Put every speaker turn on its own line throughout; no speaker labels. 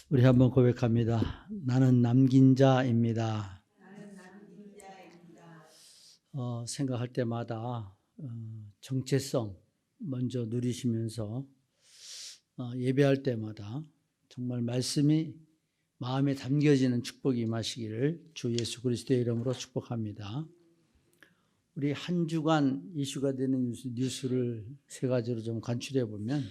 우리 한번 고백합니다. 나는 남긴 자입니다. 생각할 때마다 정체성 먼저 누리시면서 예배할 때마다 정말 말씀이 마음에 담겨지는 축복이 임하시기를 주 예수 그리스도의 이름으로 축복합니다. 우리 한 주간 이슈가 되는 뉴스를 세 가지로 좀 간추려 보면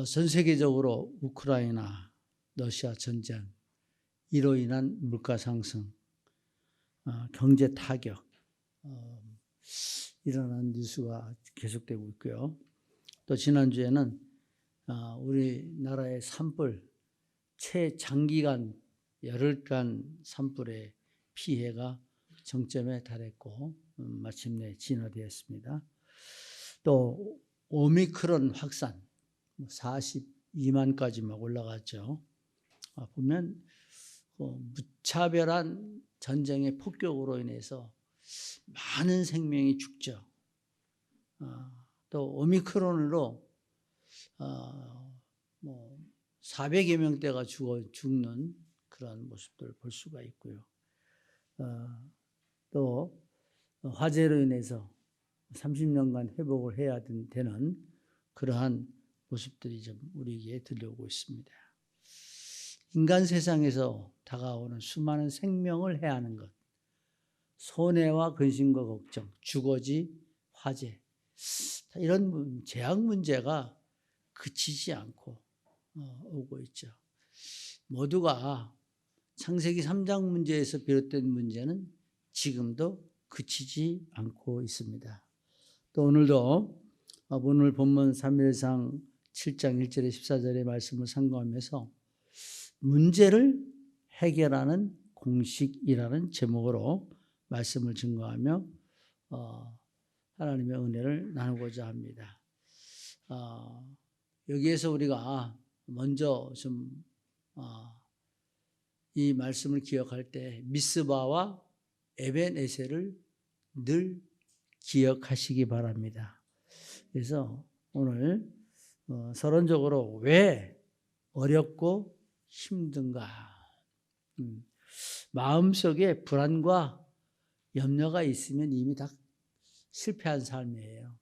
전 세계적으로 우크라이나, 러시아 전쟁, 이로 인한 물가 상승, 경제 타격 일어나는 뉴스가 계속되고 있고요. 또 지난주에는 우리나라의 산불, 최장기간 열흘간 산불의 피해가 정점에 달했고 마침내 진화되었습니다. 또 오미크론 확산 42만까지 막 올라갔죠. 보면 무차별한 전쟁의 폭격으로 인해서 많은 생명이 죽죠. 또 오미크론으로 400여 명대가 죽는 그런 모습들을 볼 수가 있고요. 또 화재로 인해서 30년간 회복을 해야 되는 그러한 모습들이 좀 우리에게 들려오고 있습니다. 인간 세상에서 다가오는 수많은 생명을 해하는 것, 손해와 근심과 걱정, 주거지, 화재, 이런 재앙 문제가 그치지 않고 오고 있죠. 모두가 창세기 3장 문제에서 비롯된 문제는 지금도 그치지 않고 있습니다. 또 오늘도 오늘 본문 사무엘상 7장 1절에 14절의 말씀을 상고하면서 문제를 해결하는 공식이라는 제목으로 말씀을 증거하며 하나님의 은혜를 나누고자 합니다. 여기에서 우리가 먼저 좀 이 말씀을 기억할 때 미스바와 에벤에셀을 늘 기억하시기 바랍니다. 그래서 오늘 서론적으로 왜 어렵고 힘든가? 마음속에 불안과 염려가 있으면 이미 다 실패한 삶이에요.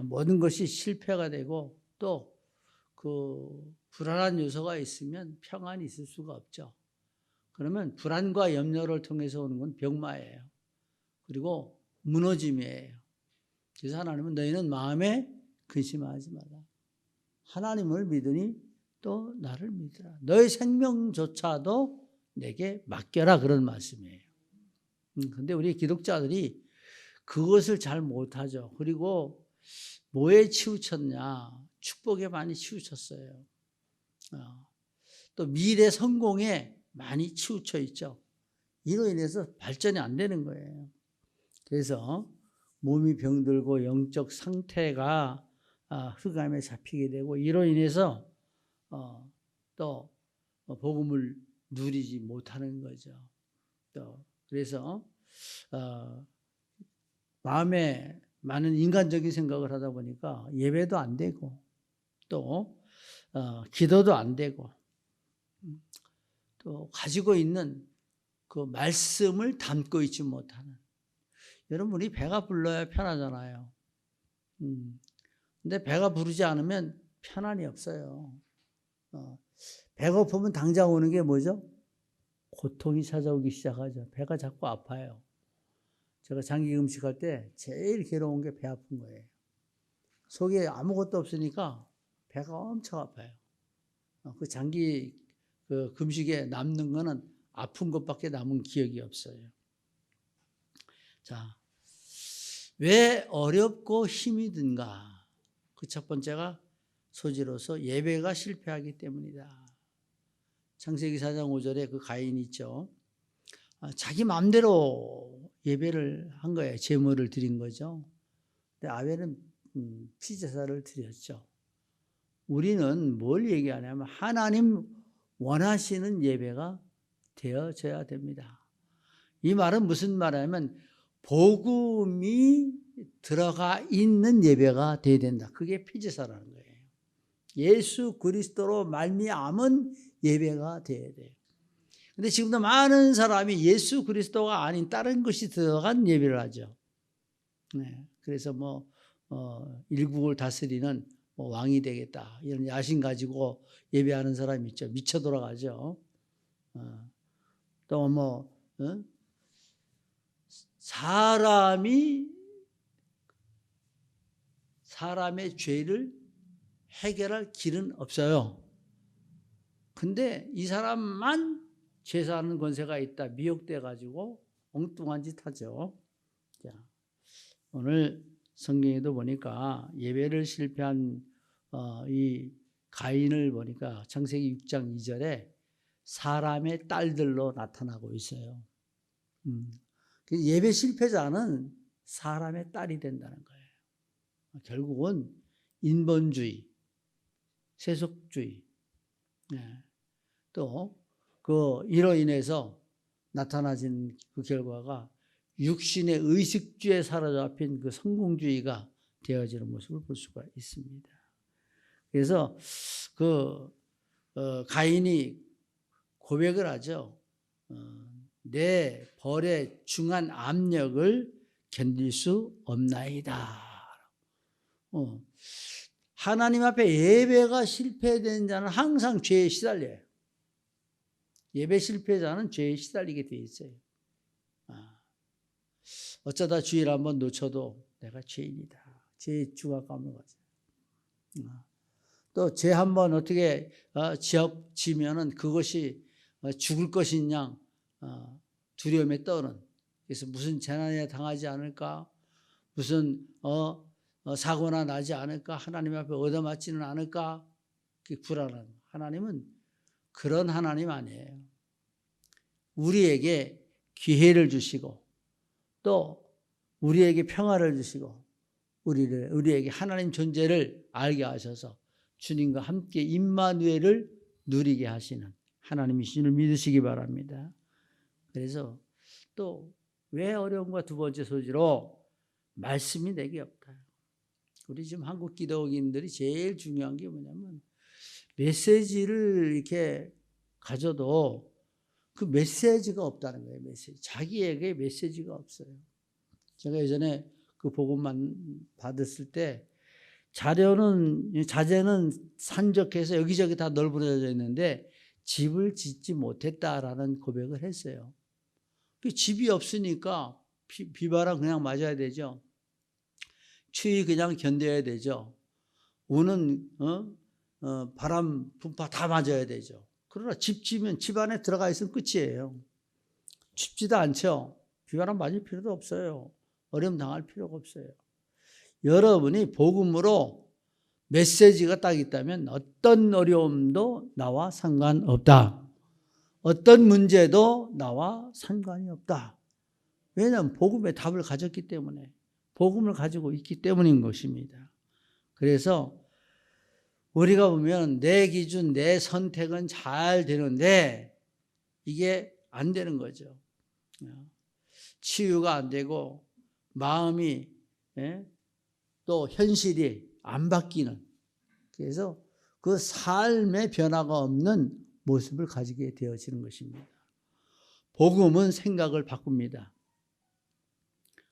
모든 것이 실패가 되고 또 그 불안한 요소가 있으면 평안이 있을 수가 없죠. 그러면 불안과 염려를 통해서 오는 건 병마예요. 그리고 무너짐이에요. 그래서 하나님은 너희는 마음에 근심하지 마라. 하나님을 믿으니 또 나를 믿으라. 너의 생명조차도 내게 맡겨라. 그런 말씀이에요. 근데 우리 기독자들이 그것을 잘 못하죠. 그리고 뭐에 치우쳤냐? 축복에 많이 치우쳤어요. 또 미래 성공에 많이 치우쳐 있죠. 이로 인해서 발전이 안 되는 거예요. 그래서 몸이 병들고 영적 상태가 흑암에 잡히게 되고 이로 인해서 또 복음을 누리지 못하는 거죠. 또 그래서 마음에 많은 인간적인 생각을 하다 보니까 예배도 안 되고 또 기도도 안 되고 또 가지고 있는 그 말씀을 담고 있지 못하는. 여러분 우리 배가 불러야 편하잖아요. 근데 배가 부르지 않으면 편안이 없어요. 배고프면 당장 오는 게 뭐죠? 고통이 찾아오기 시작하죠. 배가 자꾸 아파요. 제가 장기 금식할 때 제일 괴로운 게 배 아픈 거예요. 속에 아무것도 없으니까 배가 엄청 아파요. 그 장기 그 금식에 남는 거는 아픈 것밖에 남은 기억이 없어요. 자, 왜 어렵고 힘이 든가? 그 첫 번째가 소지로서 예배가 실패하기 때문이다. 창세기 4장 5절에 그 가인이 있죠. 자기 마음대로 예배를 한 거예요. 제물을 드린 거죠. 근데 아벨은 피제사를 드렸죠. 우리는 뭘 얘기하냐면 하나님 원하시는 예배가 되어져야 됩니다. 이 말은 무슨 말이냐면 복음이 들어가 있는 예배가 되어야 된다. 그게 피제사라는 거예요. 예수 그리스도로 말미암은 예배가 되어야 돼요. 근데 지금도 많은 사람이 예수 그리스도가 아닌 다른 것이 들어간 예배를 하죠. 네. 그래서 일국을 다스리는 왕이 되겠다 이런 야심 가지고 예배하는 사람이 있죠. 미쳐 돌아가죠. 또 사람의 죄를 해결할 길은 없어요. 근데 이 사람만 죄사하는 권세가 있다 미혹돼 가지고 엉뚱한 짓 하죠. 자, 오늘 성경에도 보니까 예배를 실패한 이 가인을 보니까 창세기 6장 2절에 사람의 딸들로 나타나고 있어요. 예배 실패자는 사람의 딸이 된다는 거예요. 결국은 인본주의, 세속주의, 또 이로 인해서 나타나진 그 결과가 육신의 의식주에 사로잡힌 그 성공주의가 되어지는 모습을 볼 수가 있습니다. 그래서 가인이 고백을 하죠. 내 벌의 중한 압력을 견딜 수 없나이다. 하나님 앞에 예배가 실패된 자는 항상 죄에 시달려요. 예배 실패자는 죄에 시달리게 돼 있어요. 어쩌다 주일 한번 놓쳐도 내가 죄인이다. 죄의 중압감을 가져요. 또 죄 한번 어떻게 지면은 그것이 죽을 것이냐 두려움에 떠는. 그래서 무슨 재난에 당하지 않을까, 무슨 사고나 나지 않을까, 하나님 앞에 얻어맞지는 않을까, 불안한. 하나님은 그런 하나님 아니에요. 우리에게 기회를 주시고 또 우리에게 평화를 주시고 우리에게 하나님 존재를 알게 하셔서 주님과 함께 임마누엘을 누리게 하시는 하나님이신 믿으시기 바랍니다. 그래서 또 왜 어려움과 두 번째 소지로 말씀이 내게 없다. 우리 지금 한국 기독인들이 제일 중요한 게 뭐냐면 메시지를 이렇게 가져도 그 메시지가 없다는 거예요. 메시지. 자기에게 메시지가 없어요. 제가 예전에 그 복음만 받았을 때 자재는 산적해서 여기저기 다 널브러져 있는데 집을 짓지 못했다라는 고백을 했어요. 집이 없으니까 비바람 그냥 맞아야 되죠. 추위 그냥 견뎌야 되죠. 오는 바람 분파 다 맞아야 되죠. 그러나 집 지면 집 안에 들어가 있으면 끝이에요. 춥지도 않죠. 비바람 맞을 필요도 없어요. 어려움 당할 필요가 없어요. 여러분이 복음으로 메시지가 딱 있다면 어떤 어려움도 나와 상관없다. 어떤 문제도 나와 상관이 없다. 왜냐하면 복음의 답을 가졌기 때문에, 복음을 가지고 있기 때문인 것입니다. 그래서 우리가 보면 내 기준, 내 선택은 잘 되는데 이게 안 되는 거죠. 치유가 안 되고 마음이 또 현실이 안 바뀌는, 그래서 그 삶의 변화가 없는 모습을 가지게 되어지는 것입니다. 복음은 생각을 바꿉니다.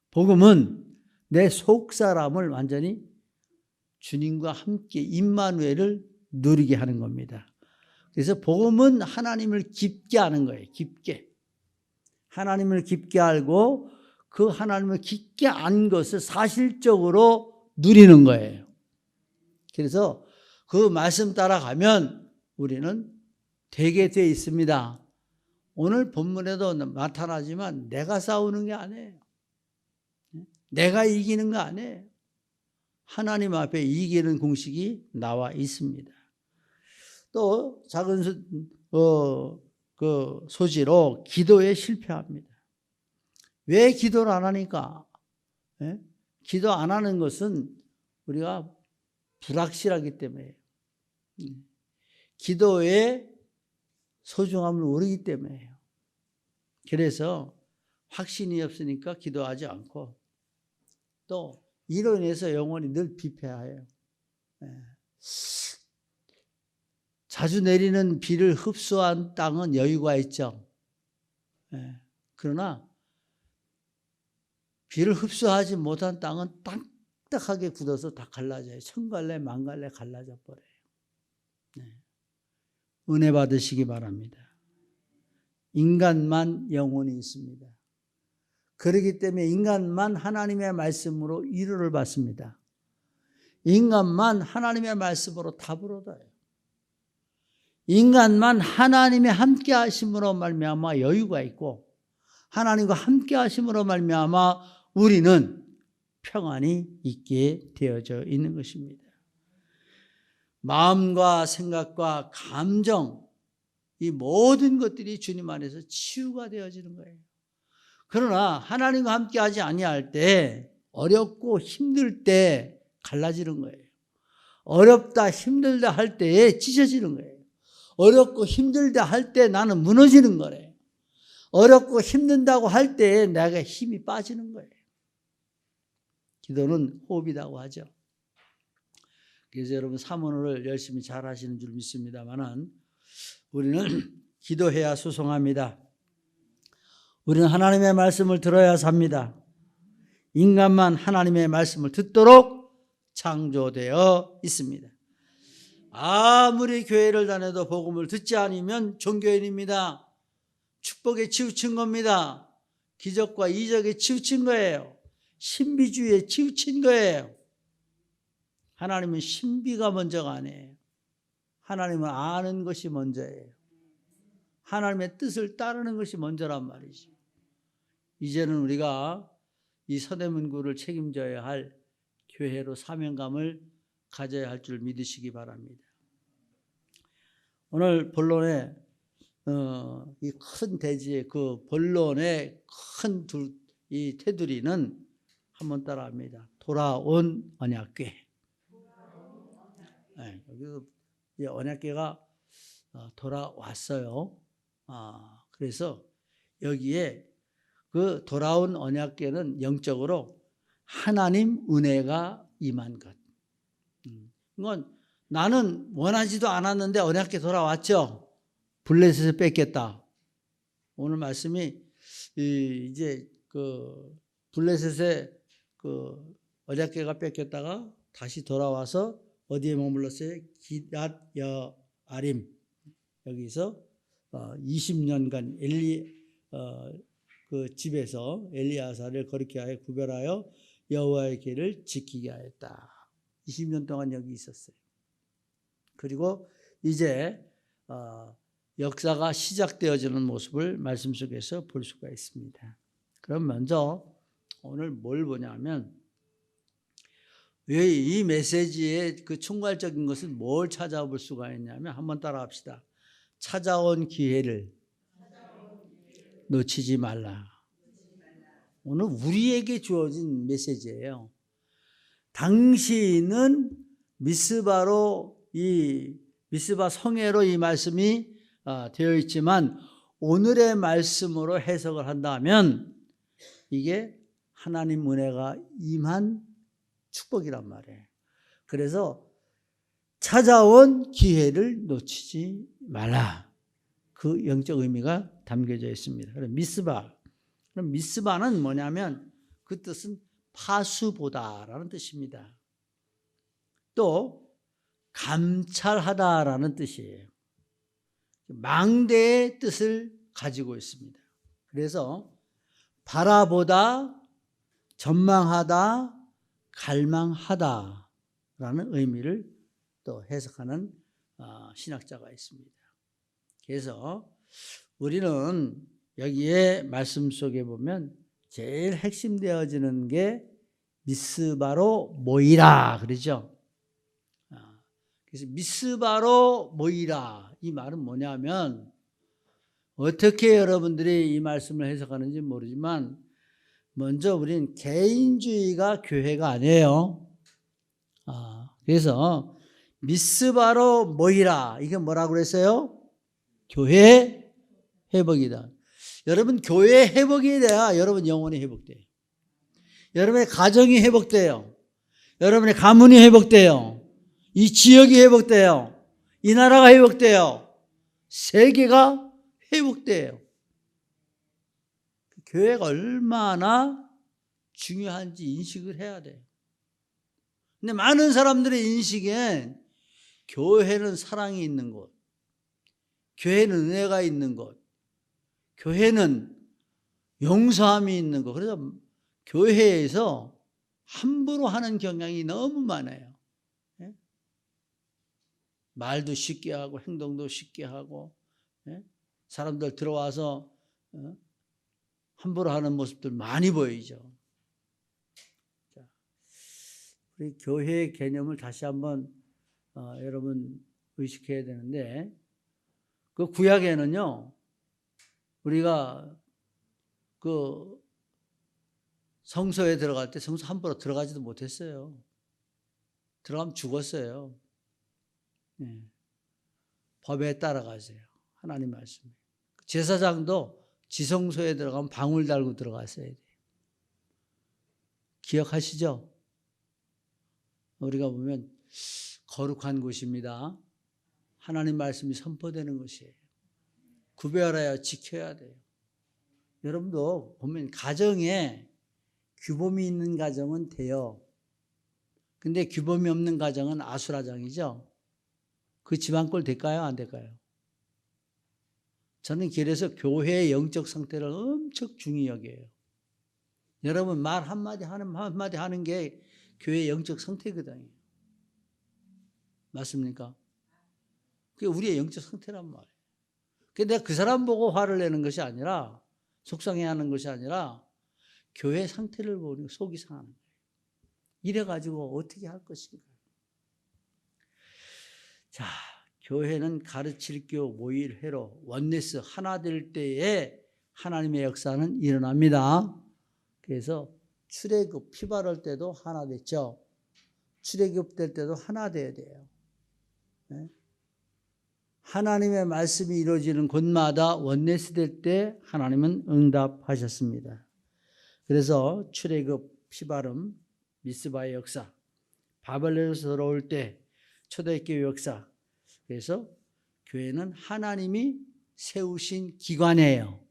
복음은 내 속사람을 완전히 주님과 함께 임마누엘을 누리게 하는 겁니다. 그래서 복음은 하나님을 깊게 아는 거예요. 깊게. 하나님을 깊게 알고 그 하나님을 깊게 안 것을 사실적으로 누리는 거예요. 그래서 그 말씀 따라가면 우리는 되게 돼 있습니다. 오늘 본문에도 나타나지만 내가 싸우는 게 아니에요. 내가 이기는 거 아니에요. 하나님 앞에 이기는 공식이 나와 있습니다. 또 작은 소지로 기도에 실패합니다. 왜 기도를 안 하니까? 기도 안 하는 것은 우리가 불확실하기 때문에, 기도의 소중함을 모르기 때문에요. 그래서 확신이 없으니까 기도하지 않고, 또 이로 인해서 영혼이 늘 피폐해요. 자주 내리는 비를 흡수한 땅은 여유가 있죠. 그러나 비를 흡수하지 못한 땅은 딱딱하게 굳어서 다 갈라져요. 천갈래 만갈래 갈라져 버려요. 은혜 받으시기 바랍니다. 인간만 영혼이 있습니다. 그렇기 때문에 인간만 하나님의 말씀으로 위로를 받습니다. 인간만 하나님의 말씀으로 답을 얻어요. 인간만 하나님의 함께 하심으로 말미암아 여유가 있고 하나님과 함께 하심으로 말미암아 우리는 평안이 있게 되어져 있는 것입니다. 마음과 생각과 감정, 이 모든 것들이 주님 안에서 치유가 되어지는 거예요. 그러나 하나님과 함께 하지 아니할 때, 어렵고 힘들 때 갈라지는 거예요. 어렵다 힘들다 할 때에 찢어지는 거예요. 어렵고 힘들다 할 때 나는 무너지는 거래요. 어렵고 힘든다고 할 때에 내가 힘이 빠지는 거예요. 기도는 호흡이라고 하죠. 그래서 여러분 사모를 열심히 잘 하시는 줄 믿습니다만 우리는 기도해야 수송합니다. 우리는 하나님의 말씀을 들어야 삽니다. 인간만 하나님의 말씀을 듣도록 창조되어 있습니다. 아무리 교회를 다녀도 복음을 듣지 않으면 종교인입니다. 축복에 치우친 겁니다. 기적과 이적에 치우친 거예요. 신비주의에 치우친 거예요. 하나님은 신비가 먼저가 아니에요. 하나님은 아는 것이 먼저예요. 하나님의 뜻을 따르는 것이 먼저란 말이죠. 이제는 우리가 이 서대문구를 책임져야 할 교회로 사명감을 가져야 할 줄 믿으시기 바랍니다. 오늘 본론에 이 큰 대지의 그 본론의 큰 이 테두리는 한번 따라합니다. 돌아온 언약궤. 네, 여기서 이 언약궤가 돌아왔어요. 그래서 여기에 그 돌아온 언약궤는 영적으로 하나님 은혜가 임한 것. 이건 나는 원하지도 않았는데 언약궤 돌아왔죠. 블레셋을 뺏겼다. 오늘 말씀이 이제 그 블레셋의 그 언약궤가 뺏겼다가 다시 돌아와서 어디에 머물렀어요? 기럇 여아림. 여기서 20년간 그 집에서 엘리야사를 거룩히 하여 구별하여 여호와의 길을 지키게 하였다. 20년 동안 여기 있었어요. 그리고 이제 역사가 시작되어지는 모습을 말씀 속에서 볼 수가 있습니다. 그럼 먼저 오늘 뭘 보냐면 왜 이 메시지의 그 총괄적인 것은 뭘 찾아볼 수가 있냐면 한번 따라합시다. 찾아온 기회를 놓치지 말라. 오늘 우리에게 주어진 메시지예요. 당시는 미스바로 이 미스바 성회로 이 말씀이 되어 있지만 오늘의 말씀으로 해석을 한다면 이게 하나님 은혜가 임한 축복이란 말이에요. 그래서 찾아온 기회를 놓치지 말라. 그 영적 의미가 담겨져 있습니다. 그럼 미스바. 그럼 미스바는 뭐냐면 그 뜻은 파수보다라는 뜻입니다. 또 감찰하다라는 뜻이에요. 망대의 뜻을 가지고 있습니다. 그래서 바라보다, 전망하다, 갈망하다라는 의미를 또 해석하는 신학자가 있습니다. 그래서 우리는 여기에 말씀 속에 보면 제일 핵심되어지는 게 미스바로 모이라 그러죠. 그래서 미스바로 모이라 이 말은 뭐냐면 어떻게 여러분들이 이 말씀을 해석하는지 모르지만 먼저 우리는 개인주의가 교회가 아니에요. 그래서 미스바로 모이라 이게 뭐라고 그랬어요? 교회 회복이다. 여러분 교회 회복이 돼야 여러분 영혼이 회복돼요. 여러분의 가정이 회복돼요. 여러분의 가문이 회복돼요. 이 지역이 회복돼요. 이 나라가 회복돼요. 세계가 회복돼요. 교회가 얼마나 중요한지 인식을 해야 돼요. 근데 많은 사람들의 인식엔 교회는 사랑이 있는 곳, 교회는 은혜가 있는 곳, 교회는 용서함이 있는 곳. 그래서 교회에서 함부로 하는 경향이 너무 많아요. 예? 말도 쉽게 하고 행동도 쉽게 하고, 예? 사람들 들어와서 함부로 하는 모습들 많이 보이죠. 자, 우리 교회의 개념을 다시 한번 여러분 의식해야 되는데, 그 구약에는요, 우리가 그 성소에 들어갈 때 성소 함부로 들어가지도 못했어요. 들어가면 죽었어요. 네. 법에 따라가세요. 하나님 말씀. 제사장도 지성소에 들어가면 방울 달고 들어갔어야 돼요. 기억하시죠? 우리가 보면 거룩한 곳입니다. 하나님 말씀이 선포되는 것이에요. 구별하여 지켜야 돼요. 여러분도 보면 가정에 규범이 있는 가정은 돼요. 근데 규범이 없는 가정은 아수라장이죠. 그 집안 꼴 될까요? 안 될까요? 저는 그래서 교회의 영적 상태를 엄청 중히 여겨요. 여러분 말 한마디 하는 게 교회의 영적 상태거든요. 맞습니까? 그게 우리의 영적 상태란 말이에요. 근데 내가 그 사람 보고 화를 내는 것이 아니라, 속상해하는 것이 아니라 교회 상태를 보니 속이 상하는 거예요. 이래가지고 어떻게 할 것인가. 자, 교회는 가르칠 교 모일 회로 원네스 하나 될 때에 하나님의 역사는 일어납니다. 그래서 출애굽 피 바를 때도 하나 됐죠. 출애굽 될 때도 하나 돼야 돼요. 네? 하나님의 말씀이 이루어지는 곳마다 원네스 될 때 하나님은 응답하셨습니다. 그래서 출애굽 피바름 미스바의 역사, 바벨론에서 돌아올 때 초대교회 역사. 그래서 교회는 하나님이 세우신 기관이에요.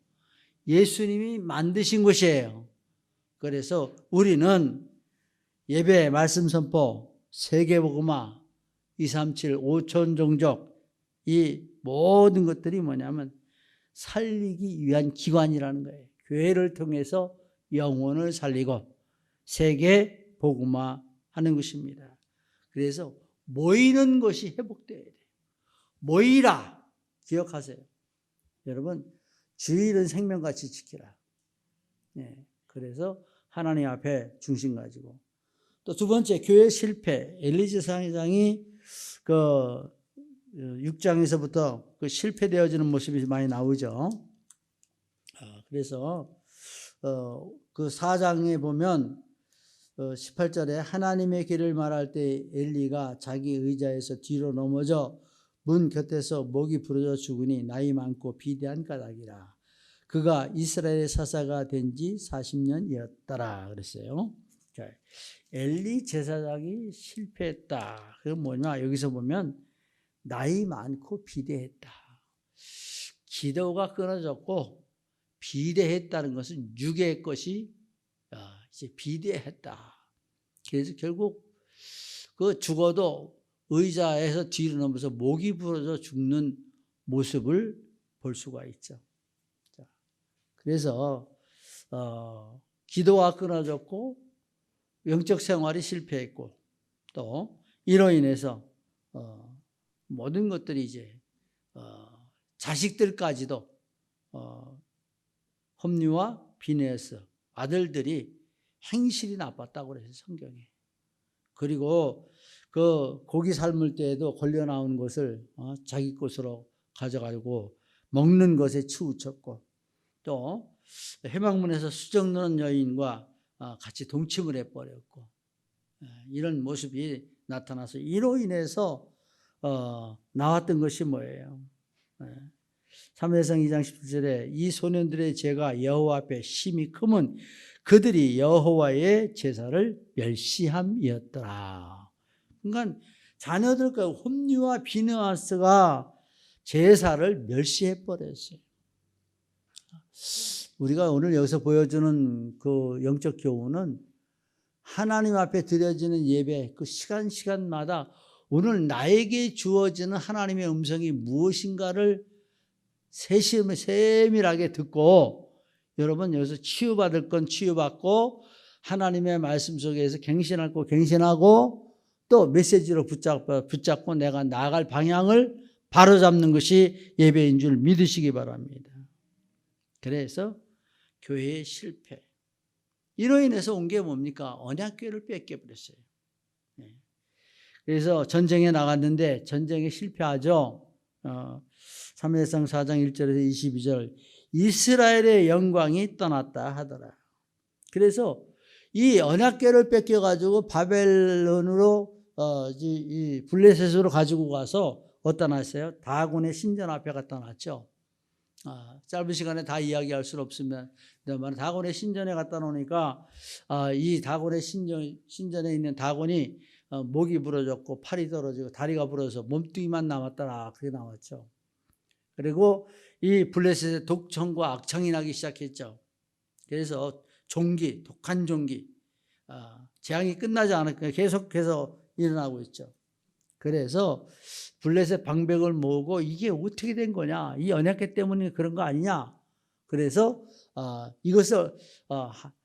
예수님이 만드신 곳이에요. 그래서 우리는 예배, 말씀 선포, 세계복음화, 237, 5천 종족, 이 모든 것들이 뭐냐면 살리기 위한 기관이라는 거예요. 교회를 통해서 영혼을 살리고 세계 복음화 하는 것입니다. 그래서 모이는 것이 회복돼야 돼요. 모이라. 기억하세요. 여러분, 주일은 생명같이 지키라. 네, 그래서 하나님 앞에 중심 가지고. 또 두 번째, 교회 실패. 엘리제 사장이 그 6장에서부터 그 실패되어지는 모습이 많이 나오죠. 그래서 그 4장에 보면 18절에 하나님의 길을 말할 때 엘리가 자기 의자에서 뒤로 넘어져 문 곁에서 목이 부러져 죽으니 나이 많고 비대한 까닭이라. 그가 이스라엘의 사사가 된 지 40년이었더라 그랬어요. 자, 엘리 제사장이 실패했다. 그건 뭐냐? 여기서 보면 나이 많고 비대했다. 기도가 끊어졌고 비대했다는 것은 육의 것이 이제 비대했다. 그래서 결국 그 죽어도 의자에서 뒤로 넘어서 목이 부러져 죽는 모습을 볼 수가 있죠. 자, 그래서 기도가 끊어졌고 영적 생활이 실패했고 또 이로 인해서 모든 것들이 이제 자식들까지도 홈리와 비네스 아들들이 행실이 나빴다고 그래서 성경에. 그리고 그 고기 삶을 때에도 걸려 나온 것을 자기 것으로 가져가지고 먹는 것에 치우쳤고 또 회막문에서 수정 누는 여인과 같이 동침을 해버렸고 이런 모습이 나타나서 이로 인해서 나왔던 것이 뭐예요? 사무엘상 2장 17절에 이 소년들의 죄가 여호와 앞에 심히 크면 그들이 여호와의 제사를 멸시함이었더라. 그러니까 자녀들과 홈리와 비느하스가 제사를 멸시해 버렸어요. 우리가 오늘 여기서 보여주는 그 영적 교훈은 하나님 앞에 드려지는 예배 그 시간마다 오늘 나에게 주어지는 하나님의 음성이 무엇인가를 세밀하게 듣고, 여러분 여기서 치유받을 건 치유받고 하나님의 말씀 속에서 갱신할 거 갱신하고 또 메시지로 붙잡고 내가 나아갈 방향을 바로잡는 것이 예배인 줄 믿으시기 바랍니다. 그래서 교회의 실패, 이로 인해서 온 게 뭡니까? 언약궤를 뺏겨버렸어요. 그래서 전쟁에 나갔는데 전쟁에 실패하죠. 사무엘상 4장 1절에서 22절, 이스라엘의 영광이 떠났다 하더라. 그래서 이 언약궤를 뺏겨가지고 바벨론으로 이 블레셋으로 가지고 가서 어디다 놨어요? 다곤의 신전 앞에 갖다 놨죠. 짧은 시간에 다 이야기할 수는 없으면 다곤의 신전에 갖다 놓으니까 이 다곤의 신전에 있는 다곤이 목이 부러졌고 팔이 떨어지고 다리가 부러져서 몸뚱이만 남았더라, 그게 나왔죠. 그리고 이 블레셋의 독청과 악청이 나기 시작했죠. 그래서 종기, 독한 종기, 재앙이 끝나지 않았고 계속해서 일어나고 있죠. 그래서 블레셋 방백을 모으고 이게 어떻게 된 거냐, 이 언약궤 때문에 그런 거 아니냐. 그래서 이것을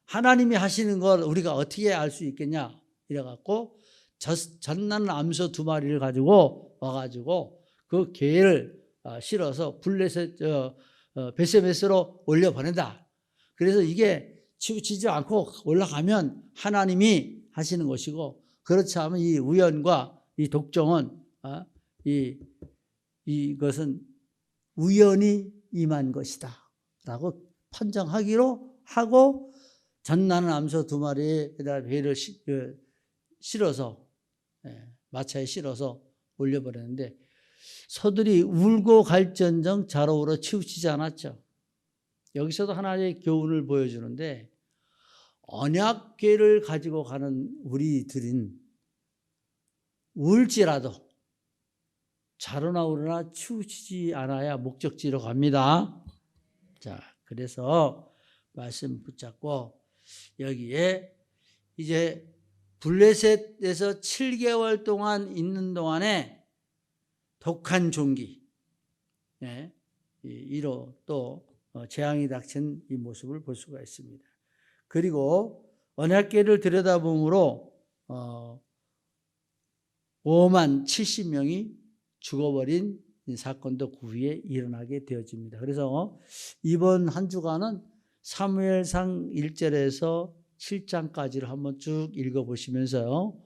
하나님이 하시는 걸 우리가 어떻게 알 수 있겠냐 이래갖고 젖나는 암소 2마리를 가지고 와가지고 그 궤를 실어서 블레셋 베세메스로 올려보낸다. 그래서 이게 치우치지 않고 올라가면 하나님이 하시는 것이고, 그렇지 않으면 이 우연과 이 독종은 이것은 우연히 임한 것이다 라고 판정하기로 하고, 젖나는 암소 2마리에다 배를 실어서 마차에 실어서 올려버렸는데 소들이 울고 갈전정 자로우러 치우치지 않았죠. 여기서도 하나의 교훈을 보여주는데, 언약궤를 가지고 가는 우리들은 울지라도 자로나 우러나 치우치지 않아야 목적지로 갑니다. 자, 그래서 말씀 붙잡고 여기에 이제 블레셋에서 7개월 동안 있는 동안에 독한 종기, 이로 또 재앙이 닥친 이 모습을 볼 수가 있습니다. 그리고 언약궤를 들여다보므로 5만 70명이 죽어버린 사건도 그 후에 일어나게 되어집니다. 그래서 이번 한 주간은 사무엘상 1절에서 7장까지를 한번 쭉 읽어보시면서요,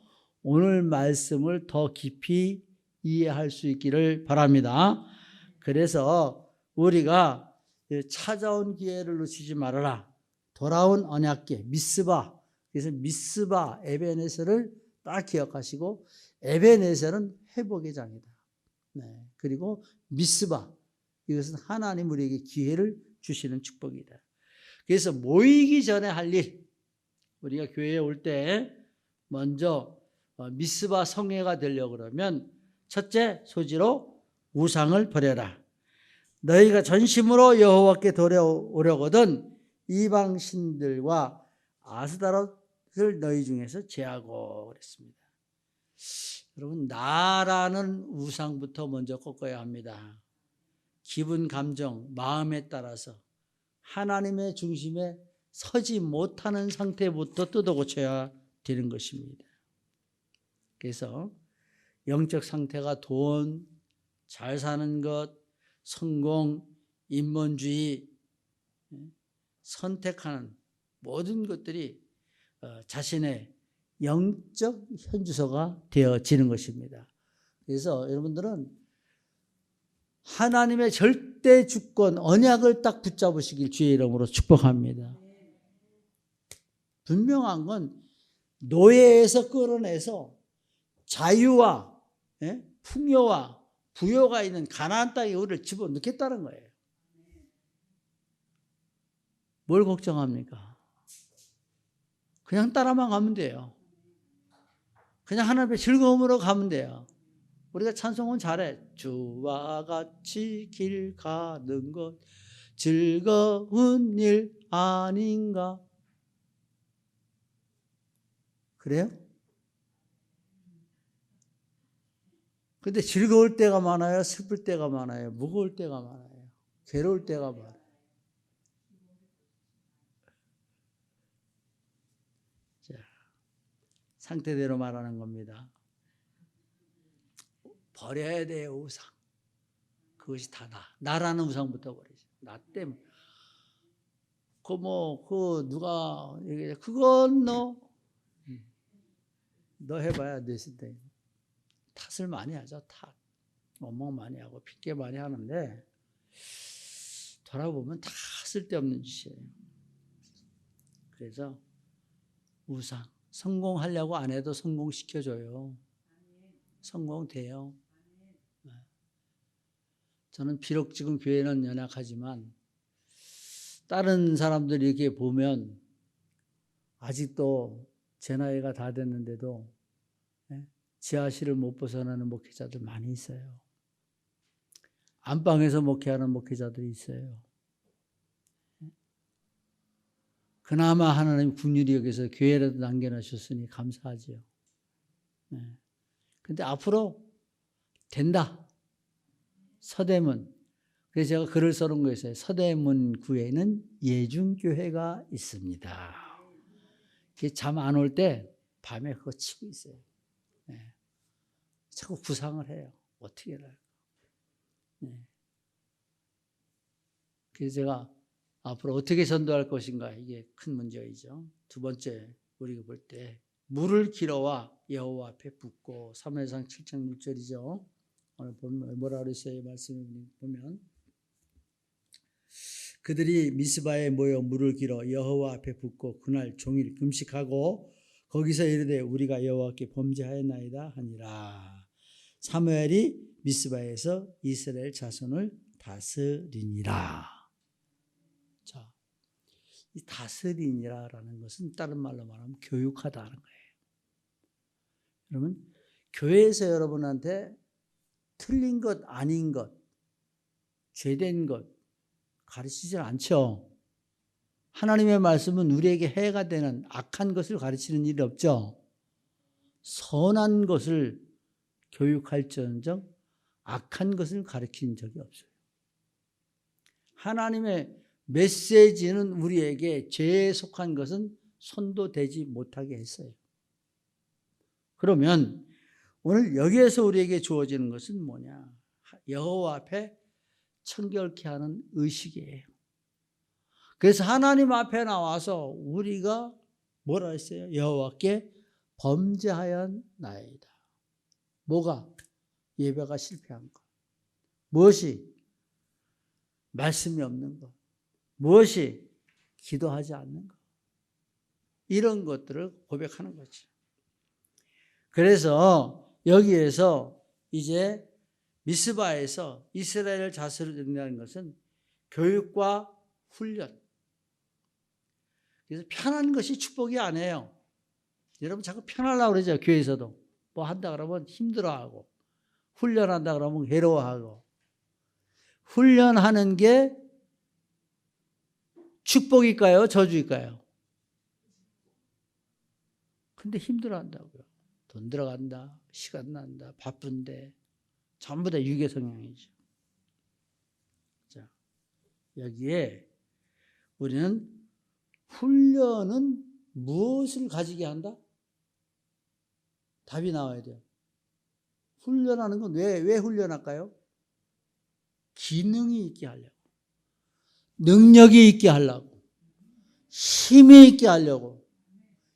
오늘 말씀을 더 깊이 이해할 수 있기를 바랍니다. 그래서 우리가 찾아온 기회를 놓치지 말아라. 돌아온 언약궤 미스바, 그래서 미스바 에베네셀을 딱 기억하시고, 에베네셀은 회복의 장이다. 그리고 미스바, 이것은 하나님 우리에게 기회를 주시는 축복이다. 그래서 모이기 전에 할 일, 우리가 교회에 올 때 먼저 미스바 성회가 되려고 그러면 첫째 소지로 우상을 버려라. 너희가 전심으로 여호와께 돌아오려거든 이방 신들과 아스다롯을 너희 중에서 제하고 그랬습니다. 여러분, 나라는 우상부터 먼저 꺾어야 합니다. 기분, 감정, 마음에 따라서 하나님의 중심에 서지 못하는 상태부터 뜯어 고쳐야 되는 것입니다. 그래서 영적 상태가 돈, 잘 사는 것, 성공, 인본주의, 선택하는 모든 것들이 자신의 영적 현주소가 되어지는 것입니다. 그래서 여러분들은 하나님의 절대 주권, 언약을 딱 붙잡으시길 주의 이름으로 축복합니다. 분명한 건 노예에서 끌어내서 자유와 풍요와 부요가 있는 가나안 땅에 우리를 집어넣겠다는 거예요. 뭘 걱정합니까? 그냥 따라만 가면 돼요. 그냥 하나님의 즐거움으로 가면 돼요. 우리가 찬송은 잘해. 주와 같이 길 가는 것 즐거운 일 아닌가? 그래요? 근데 즐거울 때가 많아요? 슬플 때가 많아요? 무거울 때가 많아요? 괴로울 때가 많아요? 자, 상태대로 말하는 겁니다. 버려야 돼요, 우상. 그것이 다 나라는 우상부터 버리죠. 나 때문에. 누가 얘기해. 그건 너 해봐야 되신데. 탓을 많이 하죠, 탓. 원망 많이 하고, 핑계 많이 하는데, 돌아보면 다 쓸데없는 짓이에요. 그래서, 우상. 성공하려고 안 해도 성공시켜줘요. 성공돼요. 저는 비록 지금 교회는 연약하지만 다른 사람들이 이렇게 보면 아직도 제 나이가 다 됐는데도 지하실을 못 벗어나는 목회자들 많이 있어요. 안방에서 목회하는 목회자들이 있어요. 그나마 하나님 긍휼히 여기서 교회라도 남겨놓으셨으니 감사하죠. 근데 앞으로 된다. 서대문. 그래서 제가 글을 써놓은 거 있어요. 서대문 구에는 예중교회가 있습니다. 잠 안 올 때 밤에 그거 치고 있어요. 자꾸 구상을 해요. 어떻게 해야 할까. 그래서 제가 앞으로 어떻게 전도할 것인가 이게 큰 문제이죠. 두 번째 우리가 볼 때 물을 길어와 여호와 앞에 붓고 사무엘상 7장 6절이죠. 오늘 보면 뭐라 그랬어요? 말씀을 보면 그들이 미스바에 모여 물을 길어 여호와 앞에 붓고 그날 종일 금식하고 거기서 이르되 우리가 여호와께 범죄하였나이다 하니라. 사무엘이 미스바에서 이스라엘 자손을 다스리니라. 자, 이 다스리니라라는 것은 다른 말로 말하면 교육하다는 거예요. 여러분, 교회에서 여러분한테 틀린 것, 아닌 것, 죄된 것 가르치질 않죠. 하나님의 말씀은 우리에게 해가 되는 악한 것을 가르치는 일이 없죠. 선한 것을 교육할지언정 악한 것을 가르친 적이 없어요. 하나님의 메시지는 우리에게 죄에 속한 것은 손도 대지 못하게 했어요. 그러면 오늘 여기에서 우리에게 주어지는 것은 뭐냐? 여호와 앞에 청결케 하는 의식이에요. 그래서 하나님 앞에 나와서 우리가 뭐라 했어요? 여호와께 범죄하였나이다. 뭐가? 예배가 실패한 것. 무엇이? 말씀이 없는 것. 무엇이? 기도하지 않는 것. 이런 것들을 고백하는 거죠. 그래서 여기에서 이제 미스바에서 이스라엘 자손을 드린다는 것은 교육과 훈련. 그래서 편한 것이 축복이 아니에요. 여러분 자꾸 편하려고 그러죠. 교회에서도. 뭐 한다 그러면 힘들어하고 훈련한다 그러면 괴로워하고. 훈련하는 게 축복일까요? 저주일까요? 근데 힘들어한다고요. 돈 들어간다. 시간 난다. 바쁜데. 전부 다 유괴 성향이죠. 자, 여기에 우리는 훈련은 무엇을 가지게 한다? 답이 나와야 돼요. 훈련하는 건 왜 훈련할까요? 기능이 있게 하려고. 능력이 있게 하려고. 힘이 있게 하려고.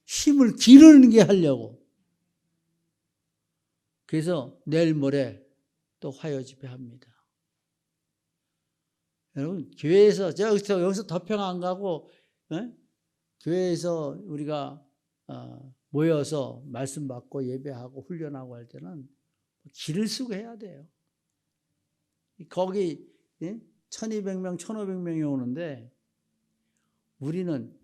힘을 기르는 게 하려고. 그래서 내일 모레 또 화요 집회합니다. 여러분 교회에서 제가 여기서 덮평 안 가고 교회에서 우리가 모여서 말씀 받고 예배하고 훈련하고 할 때는 길을 쓰고 해야 돼요. 거기 1200명 1500명이 오는데 우리는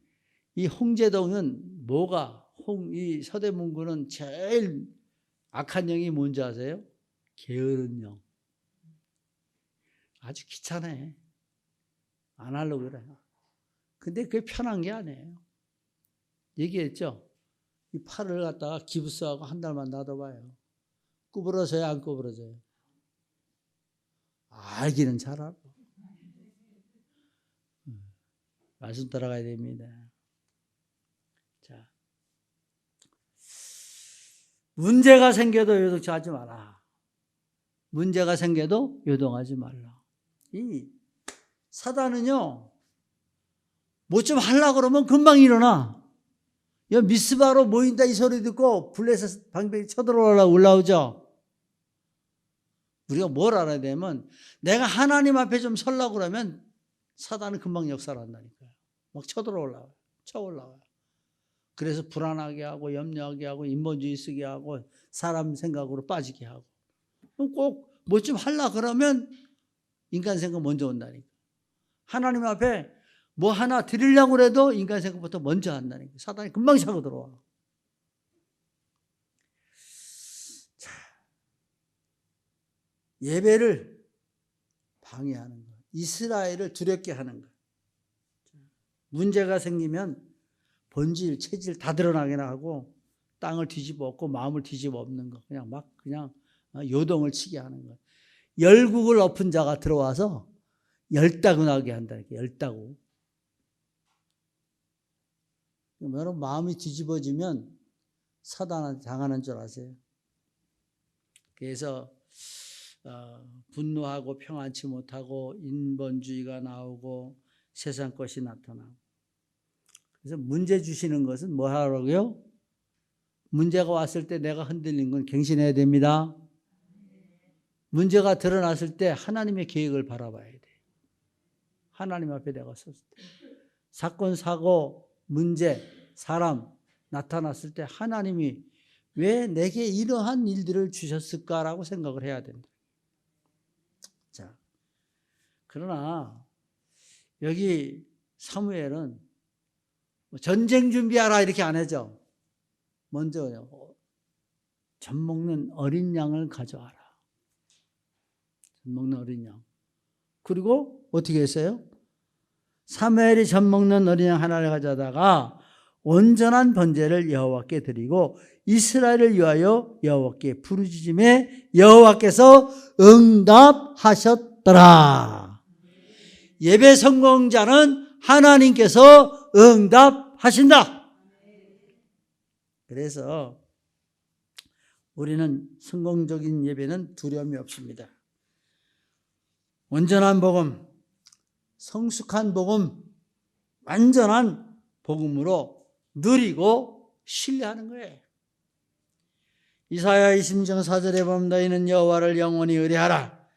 이 홍제동은 뭐가 이 서대문구는 제일 악한 영이 뭔지 아세요? 게으른 영. 아주 귀찮아. 안 하려고 그래요. 근데 그게 편한 게 아니에요. 얘기했죠? 이 팔을 갖다가 기부스하고 한 달만 놔둬봐요. 구부러져요, 안 구부러져요? 알기는 잘 알아. 말씀 따라가야 됩니다. 자, 문제가 생겨도 요동치 하지 마라. 문제가 생겨도 요동하지 말라. 이 사단은요, 뭐 좀 하려고 그러면 금방 일어나. 야, 미스바로 모인다 이 소리 듣고 블레셋 방백이 쳐들어오려고 올라오죠. 우리가 뭘 알아야 되면 내가 하나님 앞에 좀 서려고 그러면 사단은 금방 역사를 한다니까요. 막 쳐들어올라와요. 쳐올라와요. 그래서 불안하게 하고 염려하게 하고 인본주의 쓰게 하고 사람 생각으로 빠지게 하고 꼭 뭐 좀 하려고 그러면 인간 생각 먼저 온다니까. 하나님 앞에 뭐 하나 드리려고 해도 인간 생각부터 먼저 한다니까. 사단이 금방 차고 들어와. 자, 예배를 방해하는 것, 이스라엘을 두렵게 하는 것. 문제가 생기면 본질, 체질 다 드러나게 하고 땅을 뒤집어 엎고 마음을 뒤집어 엎는 것. 그냥 막 그냥 요동을 치게 하는 것. 열국을 엎은 자가 들어와서 열다군하게 한다니까. 열다구. 여러분 마음이 뒤집어지면 사단한테 당하는 줄 아세요? 그래서 분노하고 평안치 못하고 인본주의가 나오고 세상 것이 나타나고. 그래서 문제 주시는 것은 뭐 하라고요? 문제가 왔을 때 내가 흔들린 건 갱신해야 됩니다. 문제가 드러났을 때 하나님의 계획을 바라봐야 돼요. 하나님 앞에 내가 섰을 때. 사건, 사고, 문제, 사람 나타났을 때 하나님이 왜 내게 이러한 일들을 주셨을까라고 생각을 해야 된다. 자, 그러나 여기 사무엘은 전쟁 준비하라 이렇게 안 하죠. 먼저 젖 먹는 어린 양을 가져와라. 젖 먹는 어린 양. 그리고 어떻게 했어요? 사무엘이 젖 먹는 어린 양 하나를 가져다가 온전한 번제를 여호와께 드리고 이스라엘을 위하여 여호와께 부르짖음에 여호와께서 응답하셨더라. 예배 성공자는 하나님께서 응답하신다. 그래서 우리는 성공적인 예배는 두려움이 없습니다. 온전한 복음, 성숙한 복음, 완전한 복음으로 누리고 신뢰하는 거예요. 이사야 20장 4절에 보면 너희는 여호와를 영원히 의뢰하라.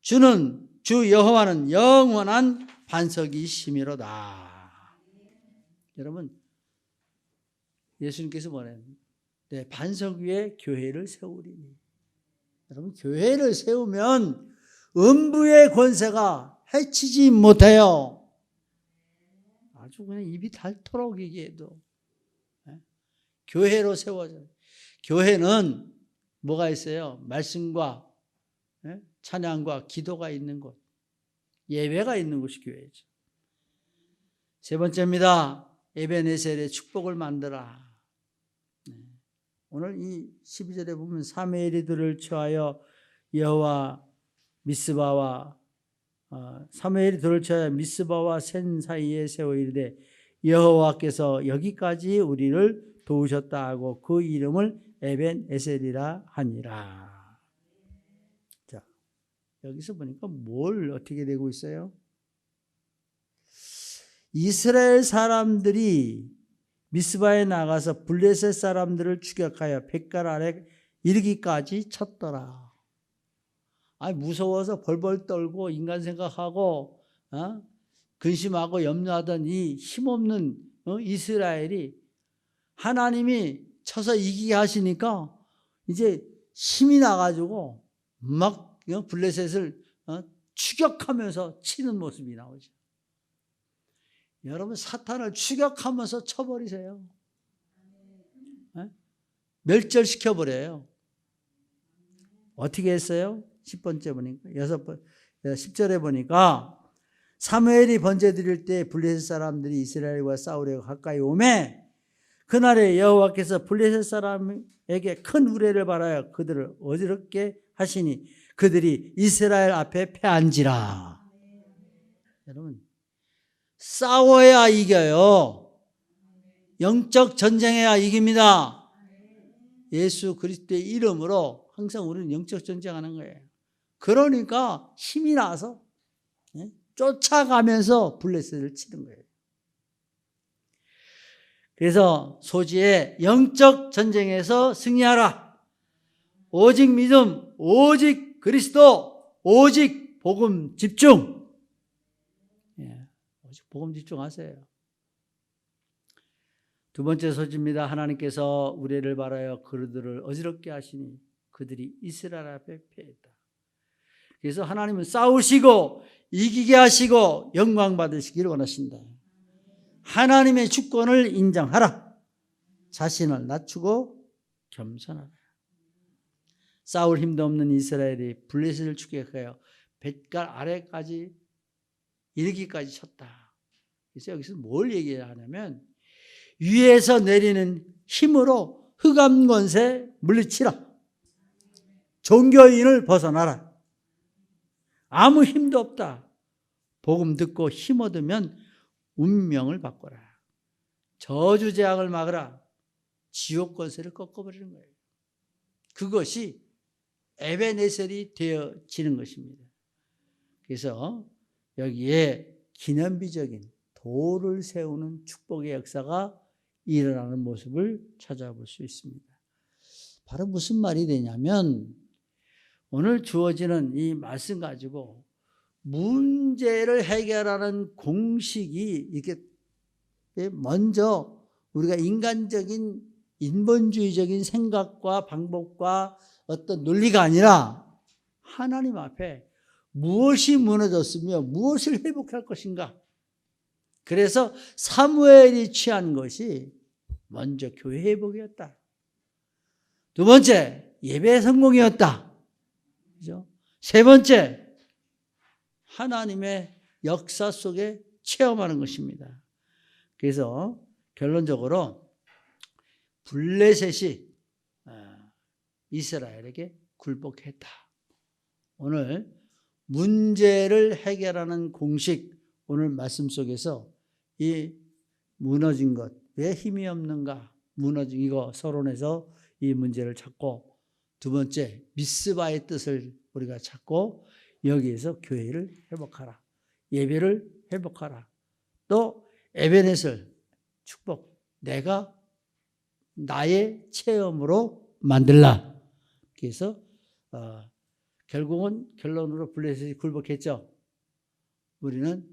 주 여호와는 영원한 반석이시미로다. 여러분, 예수님께서 뭐래요? 네, 반석 위에 교회를 세우리니. 여러분, 교회를 세우면 음부의 권세가 해치지 못해요. 아주 그냥 입이 닳도록 얘기해도. 교회로 세워져요. 교회는 뭐가 있어요? 말씀과 찬양과 기도가 있는 곳, 예배가 있는 곳이 교회죠. 세 번째입니다. 에벤에셀의 축복을 만들라. 오늘 이 12절에 보면 사무엘이 들을 취하여 여호와 미스바와 사무엘이 들을 취하여 미스바와 센 사이에 세워 이르되 여호와께서 여기까지 우리를 도우셨다 하고 그 이름을 에벤에셀이라 하니라. 자, 여기서 보니까 뭘 어떻게 되고 있어요? 이스라엘 사람들이 미스바에 나가서 블레셋 사람들을 추격하여 뱃갈 아래 이르기까지 쳤더라. 무서워서 벌벌 떨고 인간 생각하고 근심하고 염려하던 이 힘없는 이스라엘이 하나님이 쳐서 이기게 하시니까 이제 힘이 나가지고 막 블레셋을 추격하면서 치는 모습이 나오죠. 여러분, 사탄을 추격하면서 쳐버리세요. 멸절시켜버려요. 어떻게 했어요? 10번째 보니까 10절에 보니까 사무엘이 번제 드릴 때 블레셋 사람들이 이스라엘과 싸우려고 가까이 오매 그날에 여호와께서 블레셋 사람에게 큰 우레를 발하여 그들을 어지럽게 하시니 그들이 이스라엘 앞에 패한지라. 여러분, 싸워야 이겨요. 영적 전쟁해야 이깁니다. 예수 그리스도의 이름으로 항상 우리는 영적 전쟁하는 거예요. 그러니까 힘이 나서 쫓아가면서 블레셋을 치는 거예요. 그래서 소지의 영적 전쟁에서 승리하라. 오직 믿음, 오직 그리스도, 오직 복음 집중. 오직 복음 집중하세요. 두 번째 소지입니다. 하나님께서 우레를 발하여 그들을 어지럽게 하시니 그들이 이스라엘 앞에 패했다. 그래서 하나님은 싸우시고 이기게 하시고 영광 받으시기를 원하신다. 하나님의 주권을 인정하라. 자신을 낮추고 겸손하라. 싸울 힘도 없는 이스라엘이 블레셋을 추격하여 뱃갈 아래까지 이르기까지 쳤다. 그래서 여기서 뭘 얘기하냐면 위에서 내리는 힘으로 흑암 권세 물리치라. 종교인을 벗어나라. 아무 힘도 없다. 복음 듣고 힘 얻으면 운명을 바꿔라. 저주 재앙을 막으라. 지옥 권세를 꺾어버리는 거예요. 그것이 에베네셀이 되어지는 것입니다. 그래서 여기에 기념비적인 돌을 세우는 축복의 역사가 일어나는 모습을 찾아볼 수 있습니다. 바로 무슨 말이 되냐면 오늘 주어지는 이 말씀 가지고 문제를 해결하는 공식이 이렇게 먼저 우리가 인간적인 인본주의적인 생각과 방법과 어떤 논리가 아니라 하나님 앞에 무엇이 무너졌으며 무엇을 회복할 것인가. 그래서 사무엘이 취한 것이 먼저 교회 회복이었다. 두 번째, 예배 성공이었다. 그죠? 세 번째, 하나님의 역사 속에 체험하는 것입니다. 그래서 결론적으로 블레셋이 이스라엘에게 굴복했다. 오늘 문제를 해결하는 공식, 오늘 말씀 속에서 이 무너진 것, 왜 힘이 없는가, 무너진 이거 서론에서 이 문제를 찾고, 두 번째 미스바의 뜻을 우리가 찾고 여기에서 교회를 회복하라, 예배를 회복하라, 또 에베네셀 축복, 내가 나의 체험으로 만들라. 그래서 결국은 결론으로 블레셋이 굴복했죠. 우리는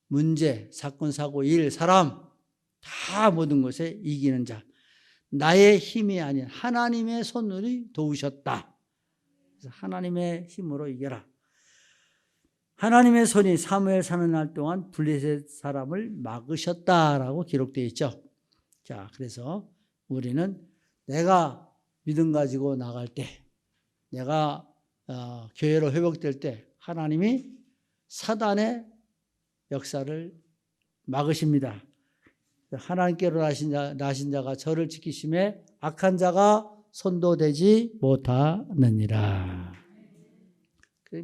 문제, 사건, 사고, 일, 사람 다 모든 것에 이기는 자, 나의 힘이 아닌 하나님의 손으로 도우셨다. 그래서 하나님의 힘으로 이겨라. 하나님의 손이 사무엘 사는 날 동안 블레셋 사람을 막으셨다라고 기록되어 있죠. 자, 그래서 우리는 내가 믿음 가지고 나갈 때, 내가 교회로 회복될 때 하나님이 사단의 역사를 막으십니다. 하나님께로 나신 자가 저를 지키심에 악한 자가 손도되지 못하느니라.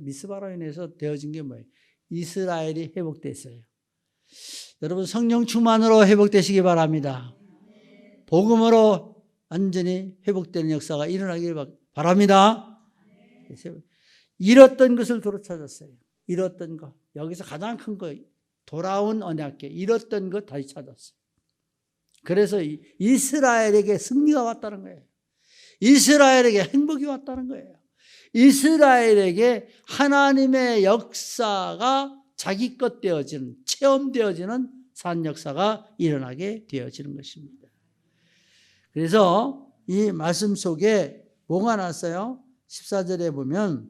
미스바로 인해서 되어진 게 뭐예요? 이스라엘이 회복됐어요. 여러분 성령 충만으로 회복되시기 바랍니다. 복음으로 완전히 회복되는 역사가 일어나길 바랍니다. 잃었던 것을 되찾았어요. 잃었던 것, 여기서 가장 큰 거, 돌아온 언약궤, 잃었던 것 다시 찾았어요. 그래서 이스라엘에게 승리가 왔다는 거예요. 이스라엘에게 행복이 왔다는 거예요. 이스라엘에게 하나님의 역사가 자기 것 되어지는, 체험되어지는 산 역사가 일어나게 되어지는 것입니다. 그래서 이 말씀 속에 뭐가 났어요? 14절에 보면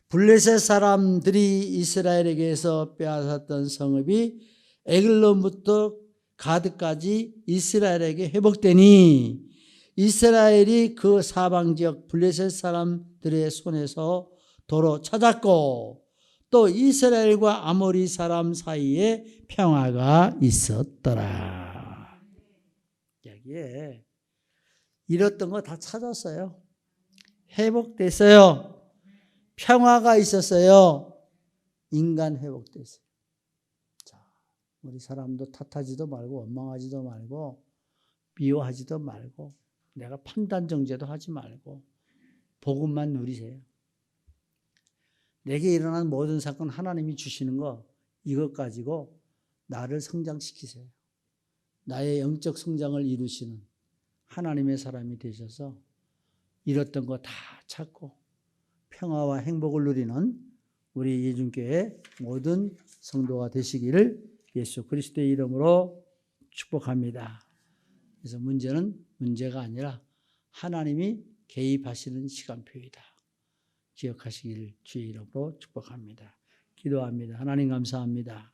블레셋 사람들이 이스라엘에게서 빼앗았던 성읍이 에글론부터 가드까지 이스라엘에게 회복되니 이스라엘이 그 사방 지역 블레셋 사람들의 손에서 도로 찾았고 또 이스라엘과 아모리 사람 사이에 평화가 있었더라. 여기에 잃었던 거 다 찾았어요. 회복됐어요. 평화가 있었어요. 인간 회복됐어요. 자, 우리 사람도 탓하지도 말고 원망하지도 말고 미워하지도 말고 내가 판단 정죄도 하지 말고 복음만 누리세요. 내게 일어난 모든 사건 하나님이 주시는 거 이것 가지고 나를 성장시키세요. 나의 영적 성장을 이루시는 하나님의 사람이 되셔서 잃었던 거 다 찾고 평화와 행복을 누리는 우리 예준교회 모든 성도가 되시기를 예수 그리스도의 이름으로 축복합니다. 그래서 문제는 문제가 아니라 하나님이 개입하시는 시간표이다. 기억하시기를 주의 이름으로 축복합니다. 기도합니다. 하나님 감사합니다.